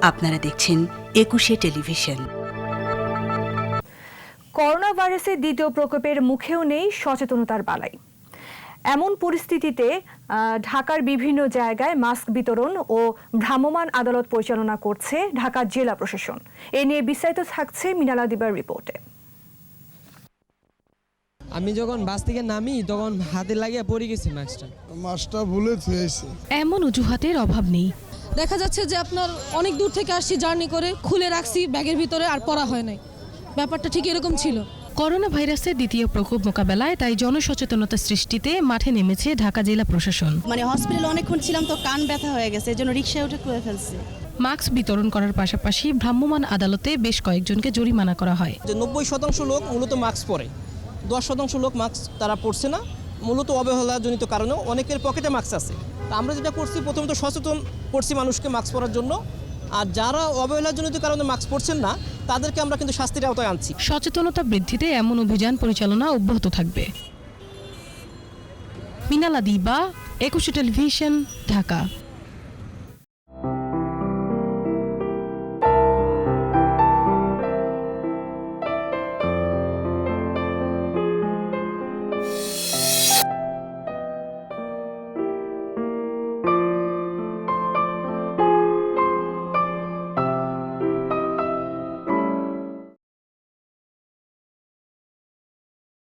আপনারা দেখছেন ২১শে টেলিভিশন। করোনা ভাইরাসের দ্বিতীয় প্রকোপের মুখেও নেই সচেতনতার বালাই। এমন পরিস্থিতিতে ঢাকার বিভিন্ন জায়গায় মাস্ক বিতরণ ও ভ্রাম্যমাণ আদালত পরিচালনা করছে ঢাকা জেলা প্রশাসন। এ নিয়ে বিস্তারিত থাকছে মিনালা দিবার রিপোর্টে। আমি যখন বাস থেকে নামি তখন হাতে লাগিয়ে পড়ে গেছি মাস্কটা ভুলে থুয়েছি। এমন অজুহাতের অভাব নেই। দেখা যাচ্ছে যে আপনার অনেক দূর থেকে আসছি জার্নি করে, খুলে রাখছি ব্যাগের ভিতরে, আর পরা হয় নাই। ব্যাপারটা ঠিক এরকম ছিল। করোনা ভাইরাসের দ্বিতীয় প্রকোপ মোকাবেলায় তাই জনসচেতনতা সৃষ্টিতে মাঠে নেমেছে ঢাকা জেলা প্রশাসন। হসপিটালে অনেকক্ষণ ছিলাম তো কান ব্যথা হয়ে গেছে, এজন্য রিকশায় উঠে খুলে ফেলছি। মাস্ক বিতরণ করার পাশাপাশি ভ্রাম্যমাণ আদালতে বেশ কয়েকজনকে জরিমানা করা হয়। 90% লোক মূলত মাস্ক পরে, 10% লোক মাস্ক তারা পরছে না, মূলত অবহেলাজনিত কারণে। অনেকের পকেটে মাস্ক আছে। আমরা যেটা করছি, প্রথমত সচেতন করছি মানুষকে মাস্ক পরার জন্য, আর যারা অবহেলাজনিত কারণে মাস্ক পরছেন না তাদেরকে আমরা কিন্তু শাস্তির আওতায় আনছি। সচেতনতা বৃদ্ধিতে এমন অভিযান পরিচালনা অব্যাহত থাকবে। মিনালা দিবা, ২১শে টেলিভিশন, ঢাকা।